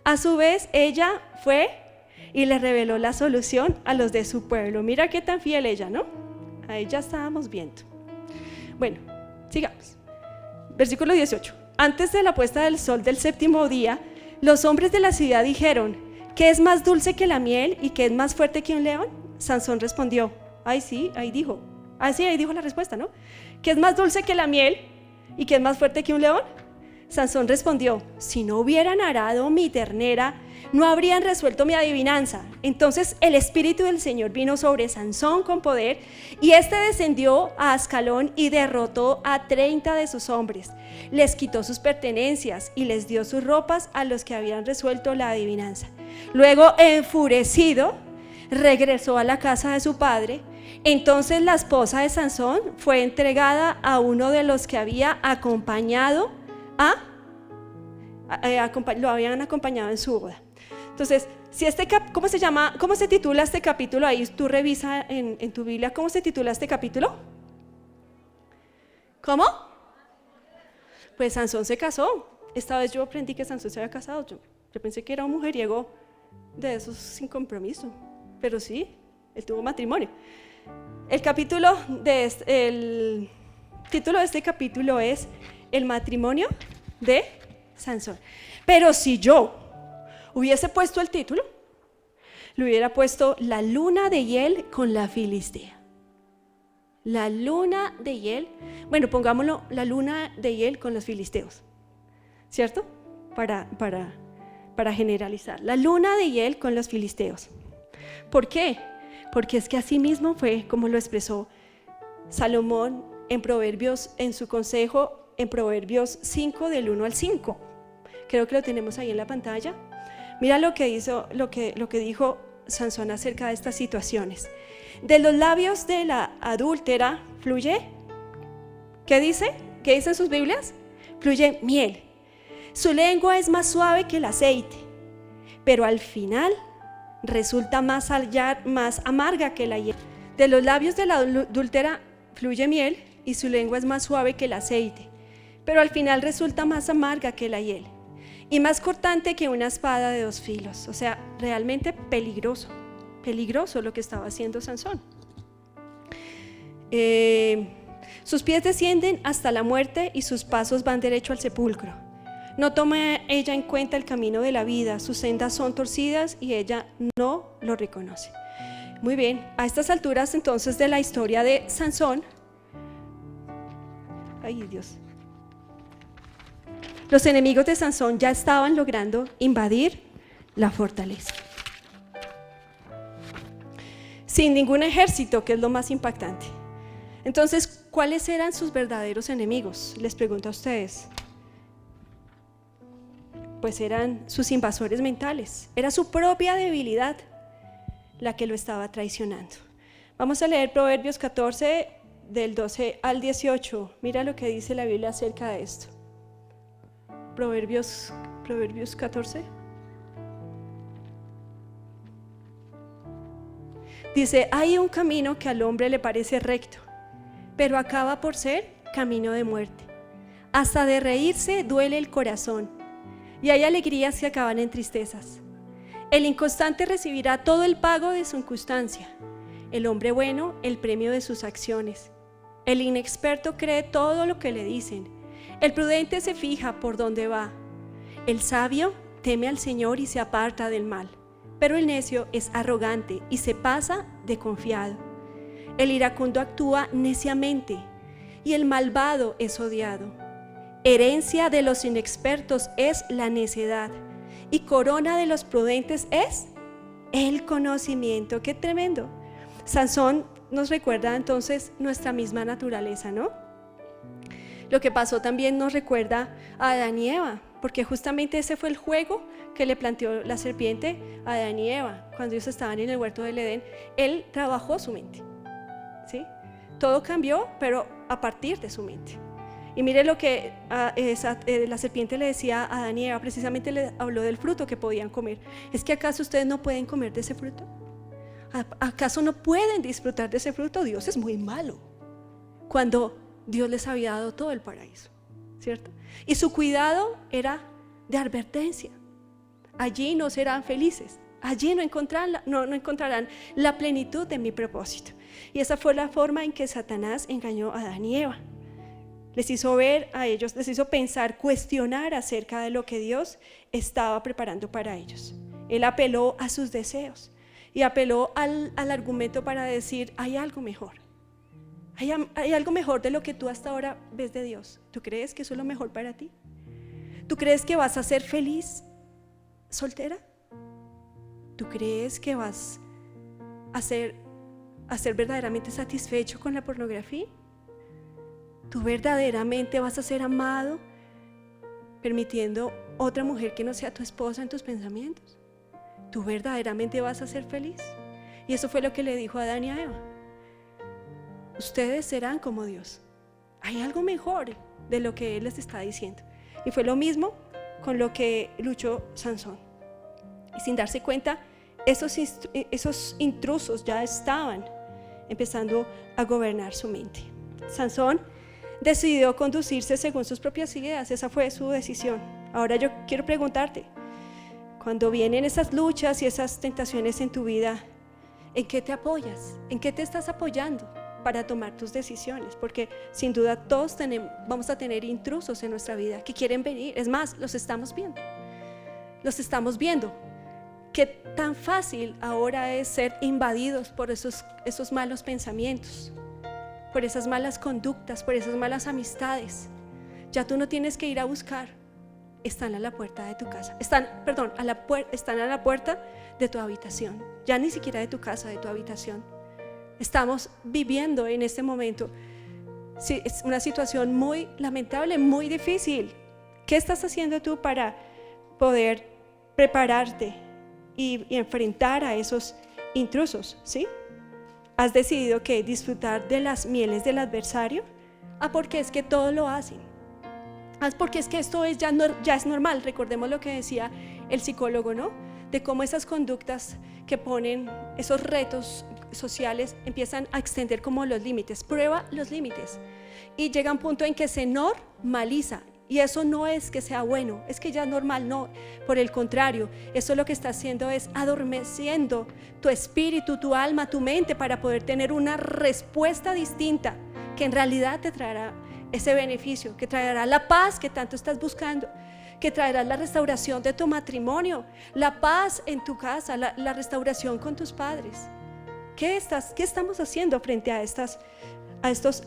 A su vez, ella fue y le reveló la solución a los de su pueblo. Mira qué tan fiel ella, ¿no? Ahí ya estábamos viendo. Bueno, sigamos. Versículo 18. Antes de la puesta del sol del 7º día, los hombres de la ciudad dijeron, ¿qué es más dulce que la miel y qué es más fuerte que un león? Sansón respondió, ay sí, ahí dijo. Sí, ahí dijo la respuesta, ¿no? ¿Qué es más dulce que la miel y qué es más fuerte que un león? Sansón respondió, si no hubieran arado mi ternera, no habrían resuelto mi adivinanza. Entonces el Espíritu del Señor vino sobre Sansón con poder, y éste descendió a Ascalón y derrotó a 30 de sus hombres. Les quitó sus pertenencias y les dio sus ropas a los que habían resuelto la adivinanza. Luego, enfurecido, regresó a la casa de su padre. Entonces la esposa de Sansón fue entregada a uno de los que había acompañado lo habían acompañado en su boda. Entonces, si ¿cómo se titula este capítulo? Ahí tú revisa en tu Biblia, ¿cómo se titula este capítulo? ¿Cómo? Pues Sansón se casó. Esta vez yo aprendí que Sansón se había casado. Yo pensé que era un mujeriego de esos sin compromiso, pero sí, él tuvo matrimonio. El título de este capítulo es el matrimonio de Sansón. Pero si yo hubiese puesto el título, le hubiera puesto la luna de hiel con la filistea. La luna de hiel, bueno, pongámoslo, la luna de hiel con los filisteos, ¿cierto? Para generalizar, la luna de hiel con los filisteos. ¿Por qué? Porque es que así mismo fue como lo expresó Salomón en Proverbios, en su consejo, en Proverbios 5 del 1 al 5. Creo que lo tenemos ahí en la pantalla. Mira lo que dijo Sansón acerca de estas situaciones. De los labios de la adúltera fluye, ¿qué dice? ¿Qué dicen sus Biblias? Fluye miel. Su lengua es más suave que el aceite, pero al final resulta más amarga que la hiel. De los labios de la adúltera fluye miel y su lengua es más suave que el aceite, pero al final resulta más amarga que la hiel y más cortante que una espada de 2 filos. O sea, realmente peligroso lo que estaba haciendo Sansón. Sus pies descienden hasta la muerte y sus pasos van derecho al sepulcro. No toma ella en cuenta el camino de la vida, sus sendas son torcidas y ella no lo reconoce. Muy bien, a estas alturas entonces de la historia de Sansón, ay Dios, los enemigos de Sansón ya estaban logrando invadir la fortaleza. Sin ningún ejército, que es lo más impactante. Entonces, ¿cuáles eran sus verdaderos enemigos? Les pregunto a ustedes. Pues eran sus invasores mentales. Era su propia debilidad la que lo estaba traicionando. Vamos a leer Proverbios 14, del 12 al 18. Mira lo que dice la Biblia acerca de esto. Proverbios 14. Dice, hay un camino que al hombre le parece recto, pero acaba por ser camino de muerte. Hasta de reírse duele el corazón, y hay alegrías que acaban en tristezas. El inconstante recibirá todo el pago de su inconstancia, el hombre bueno el premio de sus acciones. El inexperto cree todo lo que le dicen. El prudente se fija por dónde va. El sabio teme al Señor y se aparta del mal. Pero el necio es arrogante y se pasa de confiado. El iracundo actúa neciamente y el malvado es odiado. Herencia de los inexpertos es la necedad y corona de los prudentes es el conocimiento. ¡Qué tremendo! Sansón nos recuerda entonces nuestra misma naturaleza, ¿no? Lo que pasó también nos recuerda a Adán y Eva, porque justamente ese fue el juego que le planteó la serpiente a Adán y Eva. Cuando ellos estaban en el huerto del Edén, él trabajó su mente, ¿sí? Todo cambió, pero a partir de su mente. Y mire lo que la serpiente le decía a Adán y Eva, precisamente le habló del fruto que podían comer. ¿Es que acaso ustedes no pueden comer de ese fruto? ¿Acaso no pueden disfrutar de ese fruto? Dios es muy malo, cuando Dios les había dado todo el paraíso, ¿cierto? Y su cuidado era de advertencia. Allí no serán felices, allí no encontrarán la plenitud de mi propósito. Y esa fue la forma en que Satanás engañó a Adán y Eva. Les hizo ver a ellos, les hizo pensar, cuestionar acerca de lo que Dios estaba preparando para ellos. Él apeló a sus deseos y apeló al argumento para decir: hay algo mejor. Hay algo mejor de lo que tú hasta ahora ves de Dios. ¿Tú crees que eso es lo mejor para ti? ¿Tú crees que vas a ser feliz soltera? ¿Tú crees que vas a ser verdaderamente satisfecho con la pornografía? ¿Tú verdaderamente vas a ser amado permitiendo otra mujer que no sea tu esposa en tus pensamientos? ¿Tú verdaderamente vas a ser feliz? Y eso fue lo que le dijo a Adán y a Eva. Ustedes serán como Dios. Hay algo mejor de lo que Él les está diciendo. Y fue lo mismo con lo que luchó Sansón. Y sin darse cuenta, esos intrusos ya estaban empezando a gobernar su mente. Sansón decidió conducirse según sus propias ideas. Esa fue su decisión. Ahora yo quiero preguntarte, cuando vienen esas luchas y esas tentaciones en tu vida, ¿en qué te apoyas? ¿En qué te estás apoyando para tomar tus decisiones? Porque sin duda todos vamos a tener intrusos en nuestra vida que quieren venir. Es más, los estamos viendo. Qué tan fácil ahora es ser invadidos por esos malos pensamientos, por esas malas conductas, por esas malas amistades. Ya tú no tienes que ir a buscar, están a la puerta de tu casa, están a la puerta de tu habitación, ya ni siquiera de tu casa, de tu habitación. Estamos viviendo en este momento, sí, es una situación muy lamentable, muy difícil. ¿Qué estás haciendo tú para poder prepararte y enfrentar a esos intrusos? ¿Sí? ¿Has decidido que disfrutar de las mieles del adversario? Porque es que todos lo hacen. Porque es que esto ya es normal. Recordemos lo que decía el psicólogo, ¿no? De cómo esas conductas que ponen esos retos sociales empiezan a extender como los límites. Prueba los límites. Y llega un punto en que se normaliza. Y eso no es que sea bueno, es que ya es normal, no. Por el contrario, eso lo que está haciendo es adormeciendo tu espíritu, tu alma, tu mente, para poder tener una respuesta distinta que en realidad te traerá ese beneficio, que traerá la paz que tanto estás buscando, que traerá la restauración de tu matrimonio, la paz en tu casa, la restauración con tus padres. ¿Qué estamos haciendo frente a estos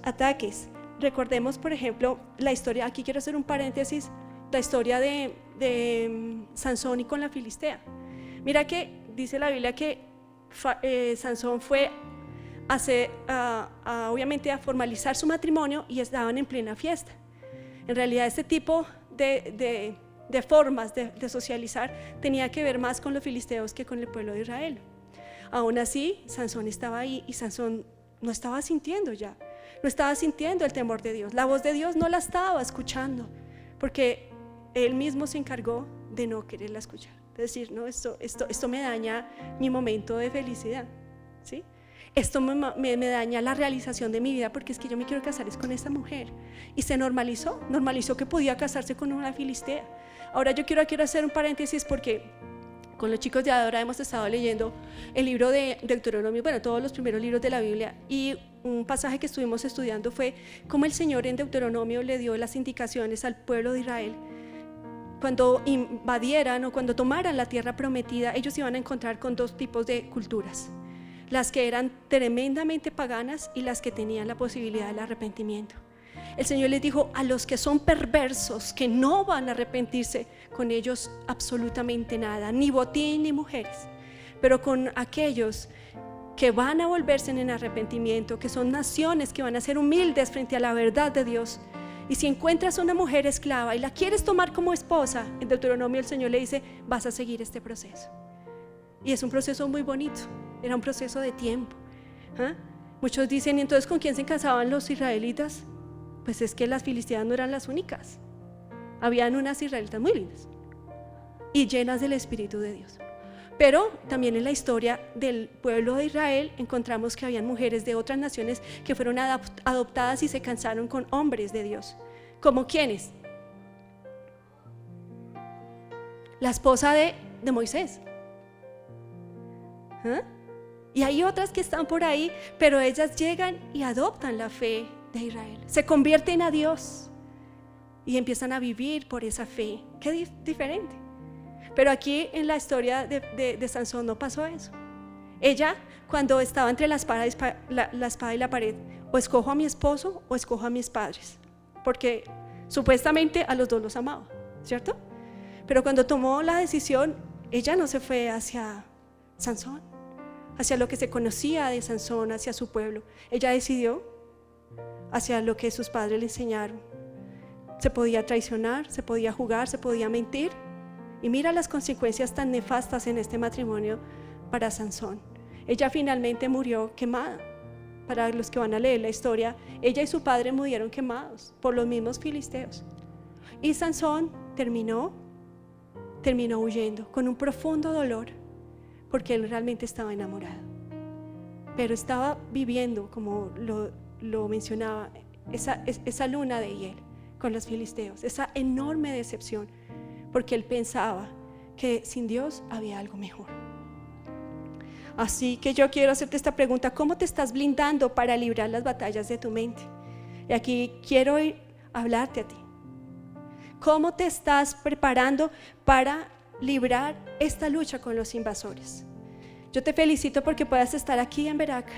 ataques? Recordemos, por ejemplo, la historia, aquí quiero hacer un paréntesis, la historia de Sansón y con la Filistea. Mira que dice la Biblia que Sansón fue obviamente a formalizar su matrimonio y estaban en plena fiesta. En realidad este tipo de formas de socializar tenía que ver más con los filisteos que con el pueblo de Israel. Aún así, Sansón estaba ahí y Sansón no estaba sintiendo el temor de Dios. La voz de Dios no la estaba escuchando, porque él mismo se encargó de no quererla escuchar, de decir, no, esto me daña mi momento de felicidad, ¿sí? Esto me daña la realización de mi vida, porque es que yo me quiero casar con esta mujer. Y se normalizó que podía casarse con una filistea. Ahora yo quiero hacer un paréntesis, porque con los chicos de Adora hemos estado leyendo el libro de Deuteronomio, todos los primeros libros de la Biblia, y un pasaje que estuvimos estudiando fue cómo el Señor en Deuteronomio le dio las indicaciones al pueblo de Israel. Cuando invadieran o cuando tomaran la tierra prometida, ellos iban a encontrar con dos tipos de culturas: las que eran tremendamente paganas y las que tenían la posibilidad del arrepentimiento. El Señor les dijo: a los que son perversos, que no van a arrepentirse, con ellos absolutamente nada, ni botín ni mujeres. Pero con aquellos que van a volverse en arrepentimiento, que son naciones que van a ser humildes frente a la verdad de Dios. Y si encuentras una mujer esclava y la quieres tomar como esposa, en Deuteronomio el Señor le dice: vas a seguir este proceso. Y es un proceso muy bonito, era un proceso de tiempo. Muchos dicen: ¿y entonces con quién se casaban los israelitas? Pues es que las filisteas no eran las únicas. Habían unas israelitas muy lindas y llenas del Espíritu de Dios. Pero también en la historia del pueblo de Israel encontramos que habían mujeres de otras naciones que fueron adoptadas y se casaron con hombres de Dios. ¿Como quiénes? La esposa de Moisés. Y hay otras que están por ahí, pero ellas llegan y adoptan la fe de Israel, se convierten a Dios y empiezan a vivir por esa fe. Qué diferente. Pero aquí en la historia de Sansón no pasó eso. Ella, cuando estaba entre la espada y la pared, o escojo a mi esposo o escojo a mis padres, porque supuestamente a los dos los amaba, ¿cierto? Pero cuando tomó la decisión, ella no se fue hacia Sansón, hacia lo que se conocía de Sansón, hacia su pueblo. Ella decidió hacia lo que sus padres le enseñaron. Se podía traicionar, se podía jugar, se podía mentir. Y mira las consecuencias tan nefastas en este matrimonio para Sansón. Ella finalmente murió quemada. Para los que van a leer la historia, ella y su padre murieron quemados por los mismos filisteos. Y Sansón terminó huyendo con un profundo dolor, porque él realmente estaba enamorado. Pero estaba viviendo, como lo mencionaba, esa luna de hiel con los filisteos, esa enorme decepción, porque él pensaba que sin Dios había algo mejor. Así que yo quiero hacerte esta pregunta: ¿cómo te estás blindando para librar las batallas de tu mente? Y aquí quiero hablarte a ti. ¿Cómo te estás preparando para librar esta lucha con los invasores? Yo te felicito porque puedas estar aquí en Veraca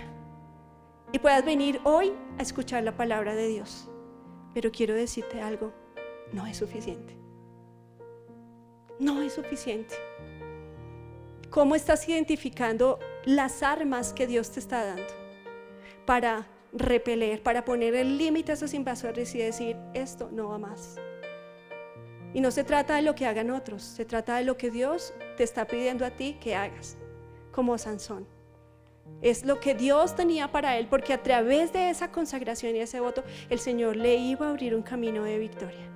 y puedas venir hoy a escuchar la palabra de Dios. Pero quiero decirte algo: no es suficiente. No es suficiente. ¿Cómo estás identificando las armas que Dios te está dando para repeler, para poner el límite a esos invasores y decir: esto no va más? Y no se trata de lo que hagan otros, se trata de lo que Dios te está pidiendo a ti que hagas, como Sansón. Es lo que Dios tenía para él, porque a través de esa consagración y ese voto, el Señor le iba a abrir un camino de victoria.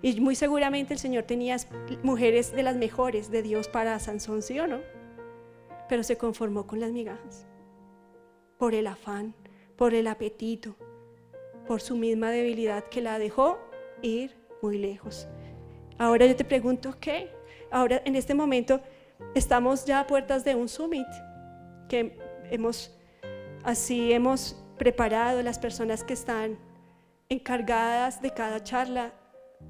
Y muy seguramente el Señor tenía mujeres de las mejores de Dios para Sansón, ¿sí o no? Pero se conformó con las migajas, por el afán, por el apetito, por su misma debilidad, que la dejó ir muy lejos. Ahora yo te pregunto, ¿qué? Ahora en este momento estamos ya a puertas de un summit que hemos preparado. Las personas que están encargadas de cada charla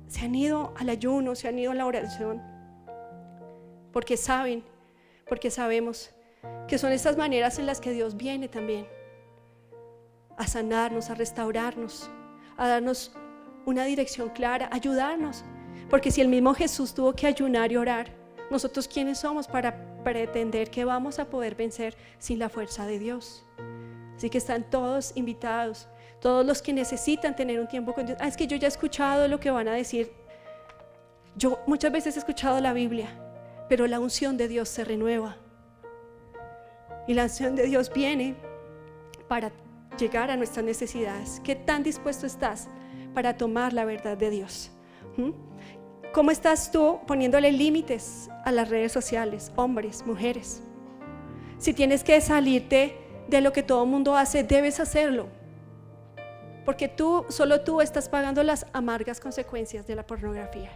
se han ido al ayuno, se han ido a la oración, porque sabemos que son estas maneras en las que Dios viene también a sanarnos, a restaurarnos, a darnos una dirección clara, a ayudarnos. Porque si el mismo Jesús tuvo que ayunar y orar, nosotros ¿quiénes somos para pretender que vamos a poder vencer sin la fuerza de Dios? Así que están todos invitados, todos los que necesitan tener un tiempo con Dios. Es que yo ya he escuchado lo que van a decir. Yo muchas veces he escuchado la Biblia, pero la unción de Dios se renueva. Y la unción de Dios viene para llegar a nuestras necesidades. ¿Qué tan dispuesto estás para tomar la verdad de Dios? ¿Cómo estás tú poniéndole límites a las redes sociales, hombres, mujeres? Si tienes que salirte de lo que todo el mundo hace, debes hacerlo, porque solo tú estás pagando las amargas consecuencias de la pornografía.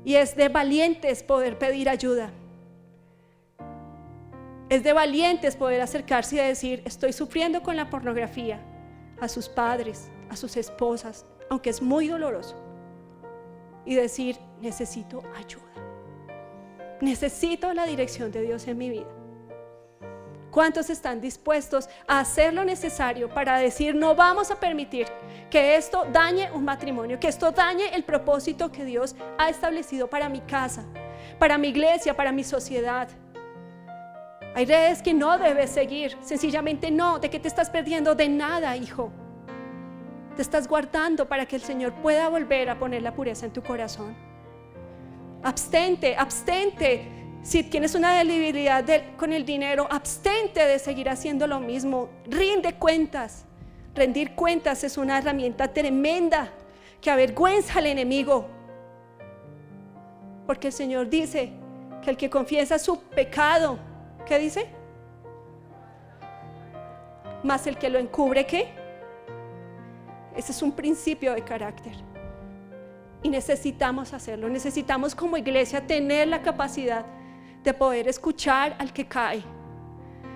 Y es de valientes poder pedir ayuda. Es de valientes poder acercarse y decir, estoy sufriendo con la pornografía, a sus padres, a sus esposas, aunque es muy doloroso. Y decir, necesito ayuda. Necesito la dirección de Dios en mi vida. ¿Cuántos están dispuestos a hacer lo necesario para decir, no vamos a permitir que esto dañe un matrimonio, que esto dañe el propósito que Dios ha establecido para mi casa, para mi iglesia, para mi sociedad? Hay redes que no debes seguir, sencillamente no. ¿De qué te estás perdiendo? De nada, hijo. Te estás guardando para que el Señor pueda volver a poner la pureza en tu corazón. Abstente. Si tienes una debilidad con el dinero, abstente de seguir haciendo lo mismo. Rinde cuentas. Rendir cuentas es una herramienta tremenda que avergüenza al enemigo. Porque el Señor dice que el que confiesa su pecado, ¿qué dice? Más el que lo encubre, ¿qué? Ese es un principio de carácter. Y necesitamos hacerlo. Necesitamos como iglesia tener la capacidad de poder escuchar al que cae.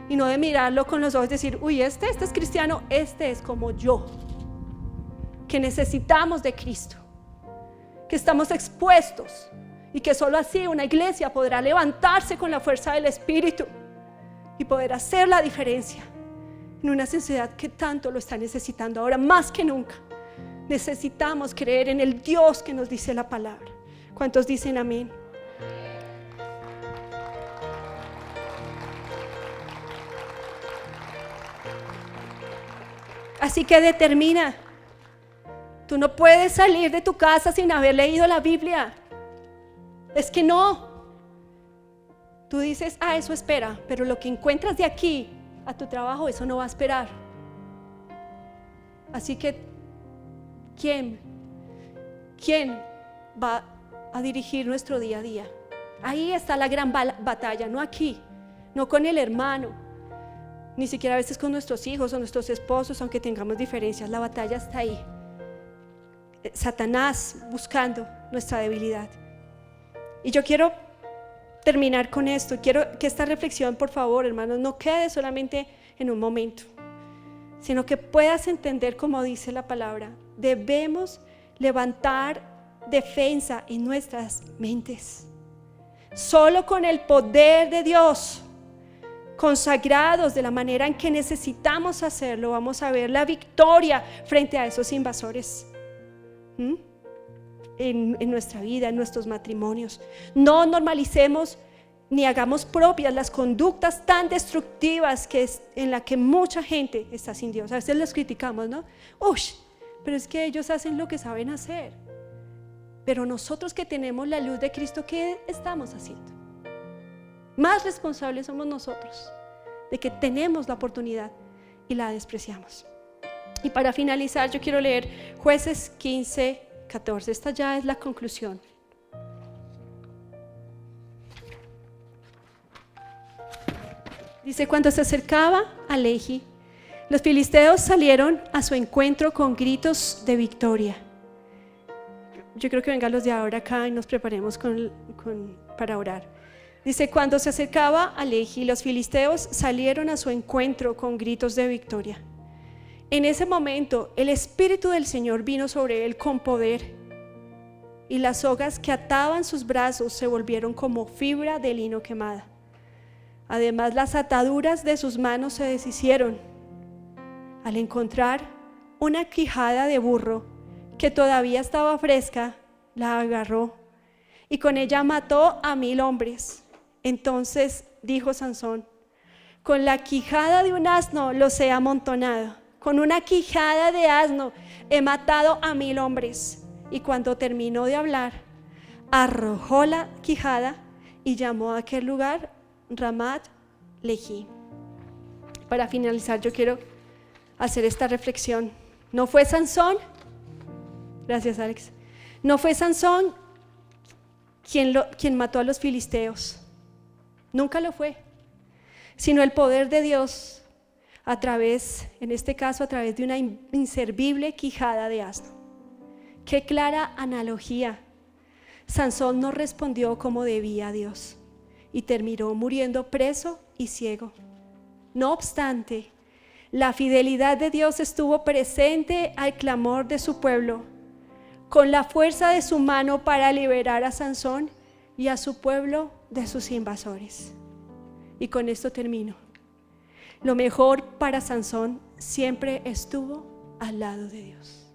Y no de mirarlo con los ojos y decir, uy, este es cristiano, este es como yo. Que necesitamos de Cristo. Que estamos expuestos. Y que solo así una iglesia podrá levantarse con la fuerza del Espíritu y poder hacer la diferencia en una sociedad que tanto lo está necesitando ahora más que nunca. Necesitamos creer en el Dios que nos dice la palabra. ¿Cuántos dicen amén? Así que determina. Tú no puedes salir de tu casa sin haber leído la Biblia. Es que no. Tú dices, eso espera, pero lo que encuentras de aquí a tu trabajo, eso no va a esperar. Así que, ¿quién va a dirigir nuestro día a día? Ahí está la gran batalla, no aquí, no con el hermano, ni siquiera a veces con nuestros hijos o nuestros esposos, aunque tengamos diferencias. La batalla está ahí. Satanás buscando nuestra debilidad. Y yo quiero terminar con esto. Quiero que esta reflexión, por favor, hermanos, no quede solamente en un momento, sino que puedas entender como dice la palabra. Debemos levantar defensa en nuestras mentes. Solo con el poder de Dios, consagrados de la manera en que necesitamos hacerlo, vamos a ver la victoria frente a esos invasores. En nuestra vida, en nuestros matrimonios. No normalicemos ni hagamos propias las conductas tan destructivas en la que mucha gente está sin Dios. A veces los criticamos, ¿no? Pero es que ellos hacen lo que saben hacer. Pero nosotros que tenemos la luz de Cristo, ¿qué estamos haciendo? Más responsables somos nosotros de que tenemos la oportunidad y la despreciamos. Y para finalizar, yo quiero leer Jueces 15:14. Esta ya es la conclusión. Dice, cuando se acercaba a Lehi, los filisteos salieron a su encuentro con gritos de victoria. Yo creo que vengan los de ahora acá y nos preparemos para orar. Dice, cuando se acercaba a Lehi, los filisteos salieron a su encuentro con gritos de victoria. En ese momento, el Espíritu del Señor vino sobre él con poder, y las sogas que ataban sus brazos se volvieron como fibra de lino quemada. Además, las ataduras de sus manos se deshicieron. Al encontrar una quijada de burro que todavía estaba fresca, la agarró y con ella mató a 1000 hombres. Entonces dijo Sansón, con la quijada de un asno los he amontonado, con una quijada de asno he matado a 1000 hombres. Y cuando terminó de hablar, arrojó la quijada y llamó a aquel lugar Ramat Lehi. Para finalizar, yo quiero hacer esta reflexión. ¿No fue Sansón? Gracias, Alex. ¿No fue Sansón quien mató a los filisteos? Nunca lo fue. Sino el poder de Dios en este caso, a través de una inservible quijada de asno. Qué clara analogía. Sansón no respondió como debía a Dios y terminó muriendo preso y ciego. No obstante, la fidelidad de Dios estuvo presente al clamor de su pueblo, con la fuerza de su mano para liberar a Sansón y a su pueblo de sus invasores. Y con esto termino. Lo mejor para Sansón siempre estuvo al lado de Dios.